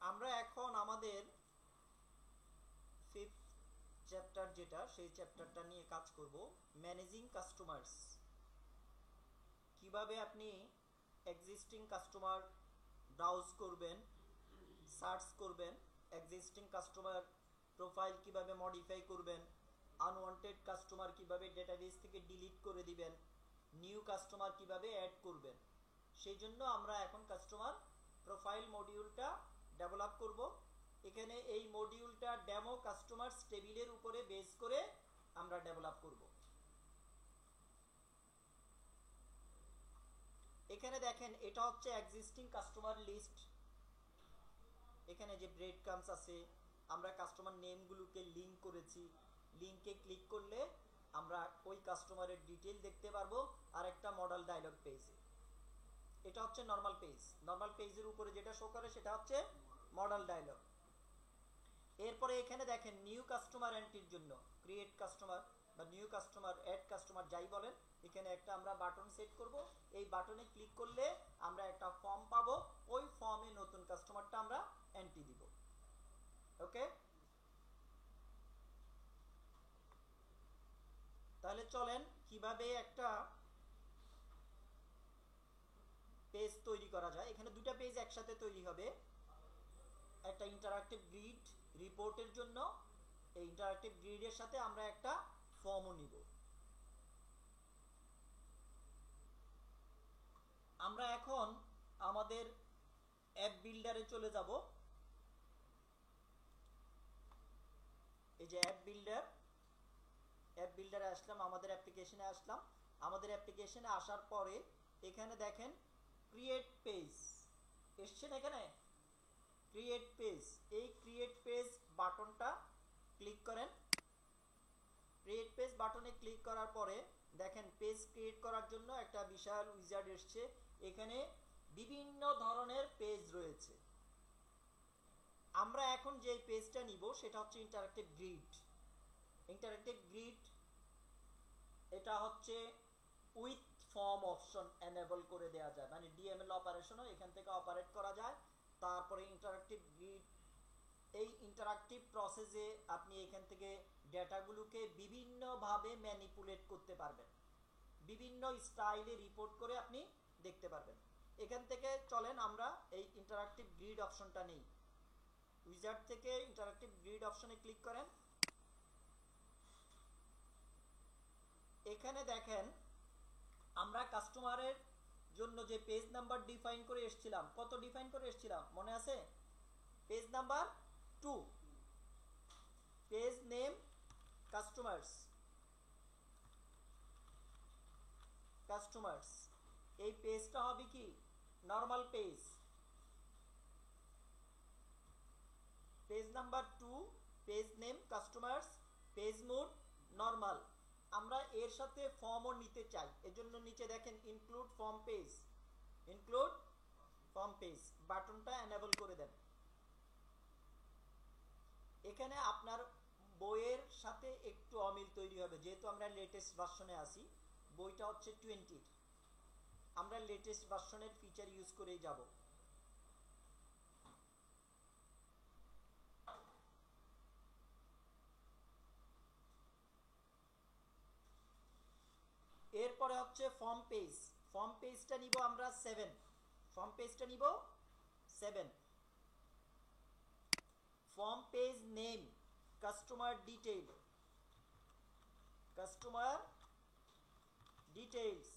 আমরা এখন আমাদের ফিফথ চ্যাপ্টার যেটা সেই চ্যাপ্টারটা নিয়ে কাজ করব, ম্যানেজিং কাস্টমার্স। কিভাবে আপনি এক্সিস্টিং কাস্টমার ব্রাউজ করবেন, সার্চ করবেন, এক্সিস্টিং কাস্টমার প্রোফাইল কিভাবে মডিফাই করবেন, আনওয়ান্টেড কাস্টমার কিভাবে ডেটাবেস থেকে ডিলিট করে দিবেন, নিউ কাস্টমার কিভাবে অ্যাড করবেন। সেই জন্য আমরা এখন কাস্টমার প্রোফাইল মডিউলটা ডেভেলপ করব। এখানে এই মডিউলটা ডেমো কাস্টমার্স টেবিলের উপরে বেস করে আমরা ডেভেলপ করব। এখানে দেখেন এটা হচ্ছে এক্সিস্টিং কাস্টমার লিস্ট। এখানে যে ব্রেড ক্রাম্বস আছে, আমরা কাস্টমার নেমগুলোকে লিঙ্ক করেছি। লিঙ্কে ক্লিক করলে আমরা ওই কাস্টমারের ডিটেল দেখতে পারবো আর একটা মডেল ডায়লগ পেজে। এটা হচ্ছে নর্মাল পেজ। নর্মাল পেজের উপরে যেটা শো করে সেটা হচ্ছে মডেল ডায়লগ। এরপরে এখানে দেখেন নিউ কাস্টমার এন্ট্রির জন্য ক্রিয়েট কাস্টমার বা নিউ কাস্টমার, অ্যাড কাস্টমার যাই বলেন, এখানে একটা আমরা বাটন সেট করব। এই বাটনে ক্লিক করলে আমরা একটা ফর্ম পাবো। ওই ফর্মে নতুন কাস্টমারটা আমরা এন্ট্রি দিব। ওকে, তাহলে চলেন কিভাবে একটা পেজ তৈরি করা যায়। এখানে দুটো পেজ একসাথে তৈরি হবে। একটা ইন্টারঅ্যাক্টিভ গ্রিড রিপোর্টের জন্য, এই ইন্টারঅ্যাক্টিভ গ্রিডের সাথে আমরা একটা ফর্মও নিব। আমরা এখন আমাদের অ্যাপ বিল্ডারে চলে যাব। এই যে অ্যাপ বিল্ডারে আসলাম, আমাদের অ্যাপ্লিকেশনে আসলাম। আমাদের অ্যাপ্লিকেশনে আসার পরে এখানে দেখেন ক্রিয়েট পেজ এসছেন। এখানে ক্রিয়েট পেজ, এই ক্রিয়েট পেজ বাটনটা ক্লিক করেন। ক্রিয়েট পেজ বাটনে ক্লিক করার পরে দেখেন পেজ ক্রিয়েট করার জন্য একটা বিশাল উইজার্ড এসছে। এখানে বিভিন্ন ধরনের পেজ রয়েছে। আমরা এখন যে পেজটা নিব সেটা হচ্ছে ইন্টারঅ্যাক্টিভ গ্রিড। ইন্টারঅ্যাক্টিভ গ্রিড এটা হচ্ছে উইথ ফর্ম অপশন এনেবল করে দেওয়া যায়, মানে ডিএমএল অপারেশনও এখান থেকে অপারেট করা যায়। তারপরে ইন্টারঅ্যাক্টিভ গ্রিড, এই ইন্টারঅ্যাক্টিভ প্রসেসে আপনি এখান থেকে ডেটাগুলোকে বিভিন্নভাবে ম্যানিপুলেট করতে পারবেন, বিভিন্ন স্টাইলে রিপোর্ট করে আপনি দেখতে পারবেন। এখান থেকে চলেন আমরা এই ইন্টারঅ্যাক্টিভ গ্রিড অপশনটা নেই। উইজার্ড থেকে ইন্টারঅ্যাক্টিভ গ্রিড অপশনে ক্লিক করেন। এখানে দেখেন আমরা কাস্টমারের জন্য যে পেজ নাম্বার ডিফাইন করে এসেছিলাম, কত ডিফাইন করে এসেছিলাম মনে আছে? Page number 2। Page name customers, এই পেজটা হবে কি normal page. Page number 2, page name customers, page mode normal. আমরা এর সাথে ফর্মও নিতে চাই, এজন্য নিচে দেখেন include form page, include form page বাটনটা এনেবল করে দেন। এখানে আপনার বইয়ের সাথে একটু অমিল তৈরি হবে, যেহেতু আমরা লেটেস্ট ভার্সনে আছি। বইটা হচ্ছে 20, আমরা লেটেস্ট ভার্সনের ফিচার ইউজ করেই যাব। এরপরে হচ্ছে ফর্ম পেজ। ফর্ম পেজটা নিব আমরা 7। ফর্ম পেজটা নিব 7। Form page name customer detail, customer details.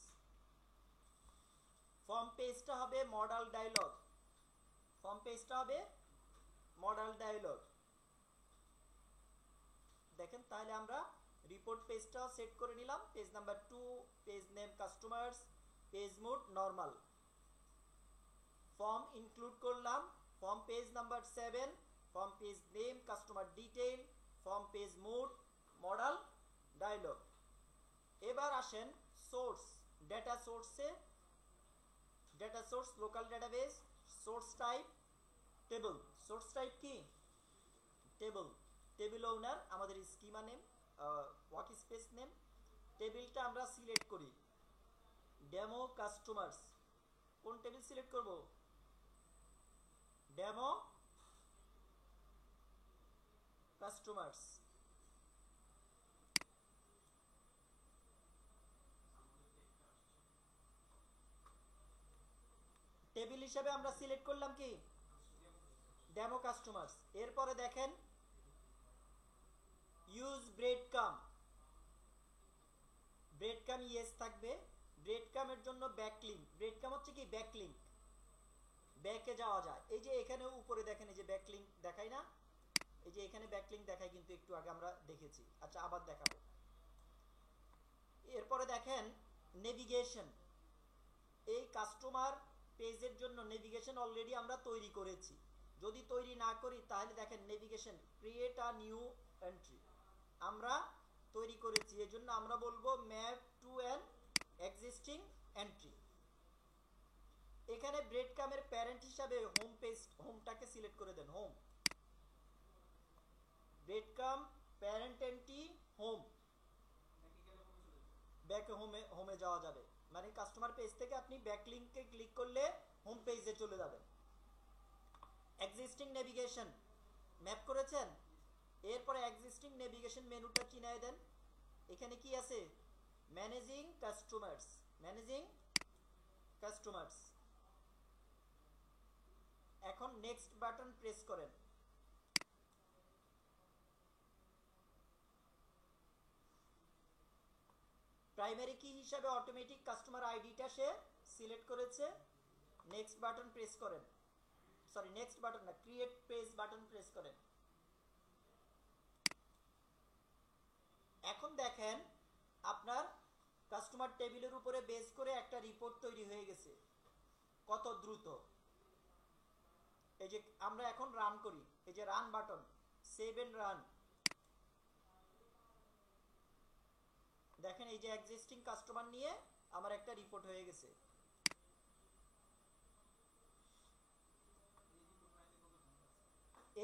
Form পেজটা হবে মডেল ডায়লগ, ফর্ম পেজটা হবে মডেল ডায়লগ। দেখেন তাহলে আমরা রিপোর্ট পেজটা সেট করে নিলাম। Page number 2, page name customers, page mode normal. Form include করলাম, form page number 7, form page name customer detail, form page mode modal dialog. এবার আসেন সোর্স, ডেটা সোর্সে, data source local database, source type table. Source type কি? Table. Table owner আমাদের schema name, workspace name. টেবিলটা আমরা select করি demo customers. কোন table select করব? Demo customers. টেবিল হিসেবে আমরা সিলেক্ট করলাম কি ডেমো কাস্টমার্স। এরপরে দেখেন ইউজ ব্রেড কাম, ব্রেড কাম ইয়েস থাকবে। ব্রেড কামের জন্য ব্যাকলিংক, ব্রেড কাম হচ্ছে কি ব্যাকলিংক, ব্যাকে যাওয়া যায়। এই যে এখানে উপরে দেখেন এই যে ব্যাকলিংক দেখায় না, এই যে এখানে ব্যাকলিংক দেখায়, কিন্তু একটু আগে আমরা দেখেছি। আচ্ছা আবার দেখাবো। এরপরে দেখেন নেভিগেশন, এই কাস্টমার পেজের জন্য নেভিগেশন অলরেডি আমরা তৈরি করেছি। যদি তৈরি না করি তাহলে দেখেন navigation create a new entry আমরা তৈরি করেছি, এই জন্য আমরা বলবো map to an existing entry. এখানে ব্রেড কামের প্যারেন্ট হিসাবে হোম পেজ, হোমটাকে সিলেক্ট করে দেন, home breadcrumb parent entry home, back হোমে যাওয়া যাবে। মানে কাস্টমার পেজ থেকে আপনি ব্যাক লিংকে ক্লিক করলে হোম পেজে চলে যাবেন। এক্সিস্টিং নেভিগেশন ম্যাপ করেছেন, এরপরে এক্সিস্টিং নেভিগেশন মেনুটা চিনায় দেন। এখানে কি আছে ম্যানেজিং কাস্টমার্স, ম্যানেজিং কাস্টমার্স। এখন নেক্সট বাটন প্রেস করেন। প্রাইমারি কি হিসাবে অটোমেটিক কাস্টমার আইডিটা সে সিলেক্ট করেছে। নেক্সট বাটন প্রেস করেন, সরি নেক্সট বাটন না, ক্রিয়েট পেজ বাটন প্রেস করেন। এখন দেখেন আপনার কাস্টমার টেবিলের উপরে বেস করে একটা রিপোর্ট তৈরি হয়ে গেছে, কত দ্রুত। এই যে আমরা এখন রান করি, এই যে run button, save and run. দেখেন এই যে এক্সিস্টিং কাস্টমার নিয়ে আমার একটা রিপোর্ট হয়ে গেছে।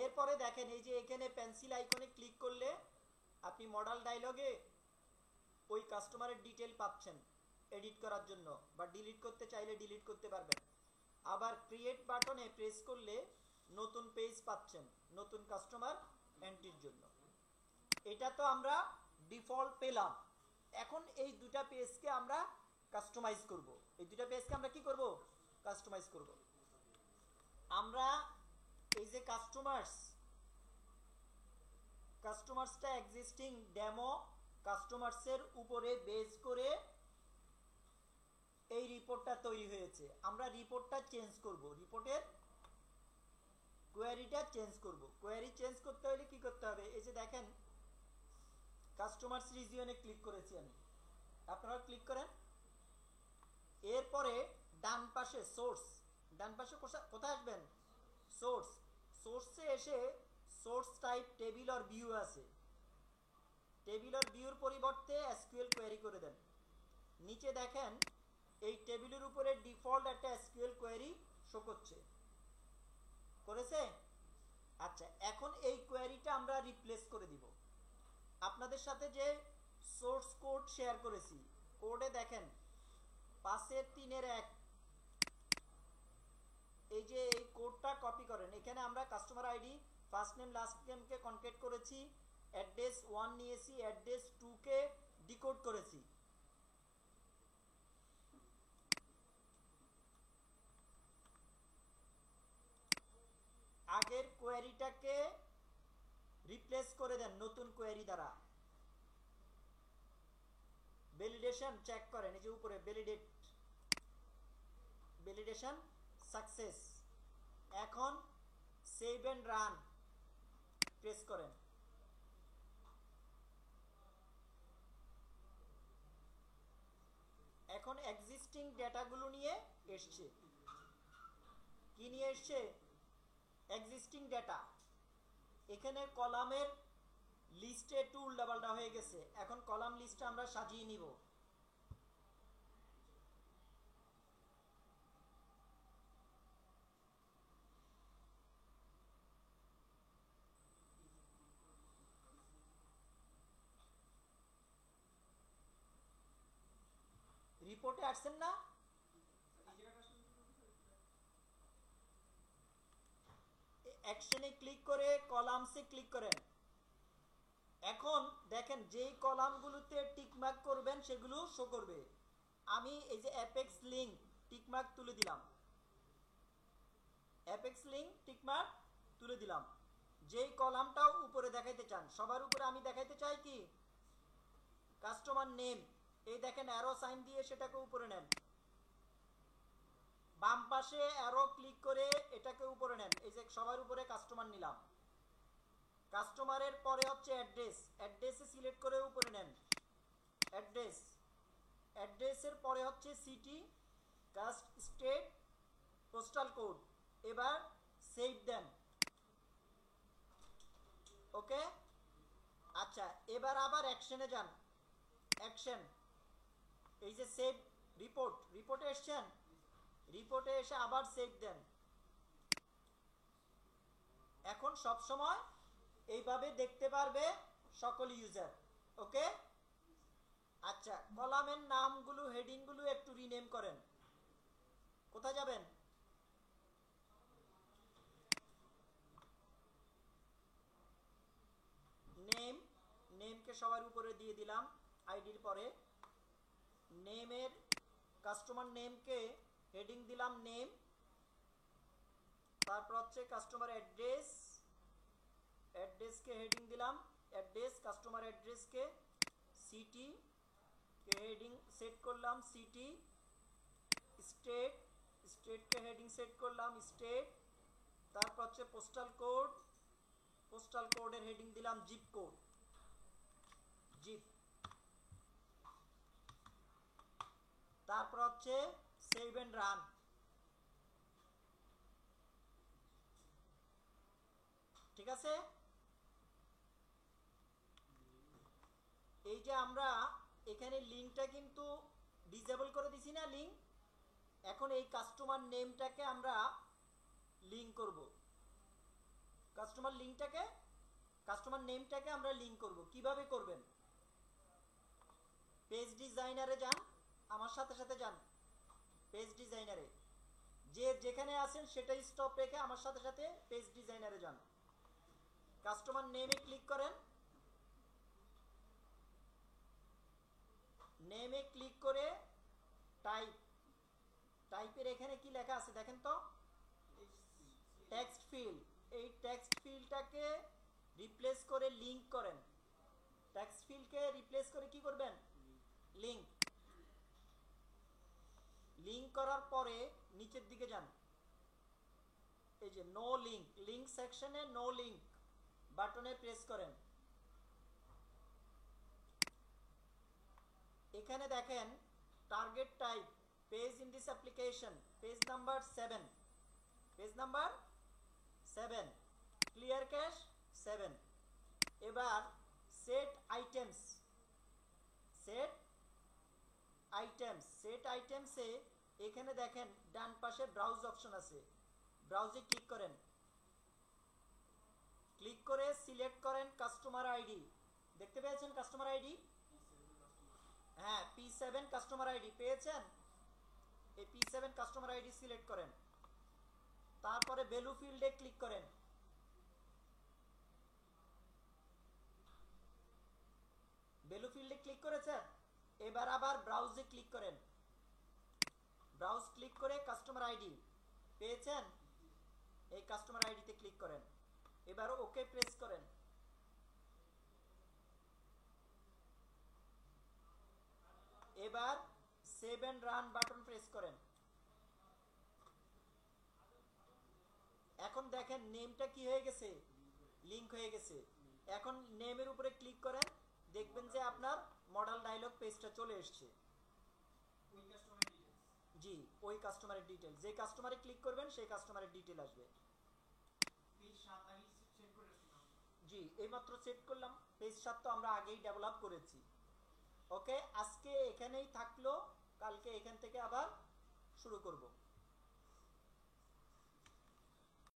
এরপরে দেখেন এই যে এখানে পেন্সিল আইকনে ক্লিক করলে আপনি মডেল ডায়লগে ওই কাস্টমারের ডিটেল পাচ্ছেন এডিট করার জন্য, বা ডিলিট করতে চাইলে ডিলিট করতে পারবেন। আবার ক্রিয়েট বাটনে প্রেস করলে নতুন পেজ পাচ্ছেন নতুন কাস্টমার এন্ট্রির জন্য। এটা তো আমরা ডিফল্ট পেলাম। এখন এই দুটা পেজকে আমরা কাস্টমাইজ করব। এই দুটা পেজকে আমরা কি করব কাস্টমাইজ করব। আমরা এই যে কাস্টমার্সটা এক্সিস্টিং ডেমো কাস্টমার্সের উপরে বেস করে এই রিপোর্টটা তৈরি হয়েছে। আমরা রিপোর্টটা চেঞ্জ করব, রিপোর্টের কোয়ারিটা চেঞ্জ করব। কোয়ারি চেঞ্জ করতে হলে কি করতে হবে, এই যে দেখেন কাস্টমার্স রিজিয়নে ক্লিক করেছি আমি, আপনারা ক্লিক করেন। এরপরে ডান পাশে সোর্স, ডান পাশে কোথায় আসবেন সোর্স, সোর্সে এসে source type table or view আছে, টেবিল অর ভিউর পরিবর্তে এসকিউএল কোয়েরি করে দেন। নিচে দেখেন এই টেবিলের উপরে ডিফল্ট একটা এসকিউএল কোয়েরি শো করছে, করেছে। আচ্ছা এখন এই কোয়েরিটা আমরা রিপ্লেস করে দিব। আপনাদের সাথে যে সোর্স কোড শেয়ার করেছি, কোডে দেখেন 5-3-1, এই যে এই কোডটা কপি করেন। এখানে আমরা customer ID first name last নেমকে কনকেট করেছি, অ্যাড্রেস 1 নিয়েছি, অ্যাড্রেস 2 কে ডিকোড করেছি। আগের কোয়েরিটাকে রিপ্লেস করে দেন নতুন কোয়েরি দ্বারা। ভ্যালিডেশন চেক করেন, এই যে উপরে ভ্যালিডেশন সাকসেস। এখন সেভ এন্ড রান প্রেস করেন। এখন এক্সিস্টিং ডেটাগুলো নিয়ে এসছে, কি নিয়ে এসছে এক্সিস্টিং ডেটা। এখানে কলামের লিস্টে একটু উল্টাপাল্টা হয়ে গেছে, এখন কলাম লিস্টটা আমরা সাজিয়ে নিব। রিপোর্টে আসছেন না, অ্যাকশনে ক্লিক করে কলামসে ক্লিক করেন। এখন দেখেন যেই কলামগুলোতে টিক মার্ক করবেন সেগুলো শো করবে। আমি এই যে অ্যাপেক্স লিংক টিক মার্ক তুলে দিলাম, অ্যাপেক্স লিংক টিক মার্ক তুলে দিলাম। যেই কলামটাও উপরে দেখাইতে চান, সবার উপরে আমি দেখাইতে চাই কি কাস্টমার নেম, এই দেখেন অ্যারো সাইন দিয়ে সেটাকে উপরে নেন, বাম পাশে অ্যারো ক্লিক করে এটাকে উপরে নেন। এই যে সবার উপরে কাস্টমার নিলাম। কাস্টমারের পরে হচ্ছে অ্যাড্রেস, অ্যাড্রেসে সিলেক্ট করে উপরে নেন অ্যাড্রেস। অ্যাড্রেসের পরে হচ্ছে city, caste, state, postal code. এবার সেভ দেন। ওকে, আচ্ছা এবার আবার অ্যাকশনে যান, অ্যাকশন, এই যে সেভ রিপোর্ট, রিপোর্টে এসছেন, রিপোর্টে এসে আবার সেভ দেন। এখন সব সময় এইভাবে দেখতে পারবে সকল ইউজার। ওকে, আচ্ছা কলামের নামগুলো হেডিংগুলো একটু রিনেম করেন। কোথায় যাবেন? নেম, নেমকে সবার উপরে দিয়ে দিলাম আইডির পরে। নেমের কাস্টমার নেমকে হেডিং দিলাম নেম, তারপর হচ্ছে কাস্টমার অ্যাড্রেস, অ্যাড্রেসকে হেডিং দিলাম অ্যাড্রেস, কাস্টমার অ্যাড্রেসকে সিটি কে হেডিং সেট করলাম সিটি, স্টেট, স্টেটকে হেডিং সেট করলাম স্টেট, তারপর হচ্ছে পোস্টাল কোড, পোস্টাল কোডের হেডিং দিলাম জিপ কোড, জিপ, তারপর হচ্ছে সেভ এন্ড রান। ঠিক আছে, এই যে আমরা এখানে লিঙ্কটা কিন্তু ডিসেবল করে দিছি না লিঙ্ক। এখন এই কাস্টমার নেমটাকে আমরা লিঙ্ক করব, কাস্টমার লিঙ্কটাকে, কাস্টমার নেমটাকে আমরা লিঙ্ক করব। কিভাবে করবেন? পেজ ডিজাইনারে যান, আমার সাথে সাথে যান পেজ ডিজাইনারে, যে যেখানে আছেন সেটাই স্টপ রেখে আমার সাথে সাথে পেজ ডিজাইনারে যান। কাস্টমার নেমে ক্লিক করেন, নেমে ক্লিক করে টাইপ, টাইপের এখানে কি লেখা আছে দেখেন তো, টেক্সট ফিল্ড। এই টেক্সট ফিল্ডটাকে রিপ্লেস করে লিংক করেন। টেক্সট ফিল্ডকে রিপ্লেস করে কি করবেন? লিংক। লিংক করার পরে নিচের দিকে যান, এই যে নো লিংক, লিংক সেকশনে নো লিংক বাটনে প্রেস করেন। এখানে দেখেন target type page in this application, page number 7, page number 7, clear cache 7। এবার সেট আইটেমস, সেট আইটেমস, সেট আইটেমসে এখানে দেখেন ডান পাশে ব্রাউজ অপশন আছে, ব্রাউজে ক্লিক করেন, ক্লিক করে সিলেক্ট করেন কাস্টমার আইডি। দেখতে পেয়েছেন কাস্টমার আইডি? হ্যাঁ, P7 কাস্টমার আইডি পেয়েছেন। এই P7 কাস্টমার আইডি সিলেক্ট করেন, তারপরে ভ্যালু ফিল্ডে ক্লিক করেন, ভ্যালু ফিল্ডে ক্লিক করেছেন। এবার আবার ব্রাউজে ক্লিক করেন, ব্রাউজ ক্লিক করে কাস্টমার আইডি পেয়েছেন, এই কাস্টমার আইডিতে ক্লিক করেন। এবার ওকে প্রেস করেন। এবার save and run button press করেন। এখন দেখেন নেমটা কি হয়ে গেছে? লিংক হয়ে গেছে। এখন নেমের উপরে ক্লিক করেন, দেখবেন যে আপনার মডেল ডায়লগ পেজটা চলে এসেছে। জি, ওই কাস্টমারের ডিটেল, যে কাস্টমারে ক্লিক করবেন সেই কাস্টমারের ডিটেল আসবে। জি, এইমাত্র সেট করলাম। পেজ 7 তো আমরা আগেই ডেভেলপ করেছি। ওকে, আজকে এখানেই থাকলো, কালকে এখান থেকে আবার শুরু করব।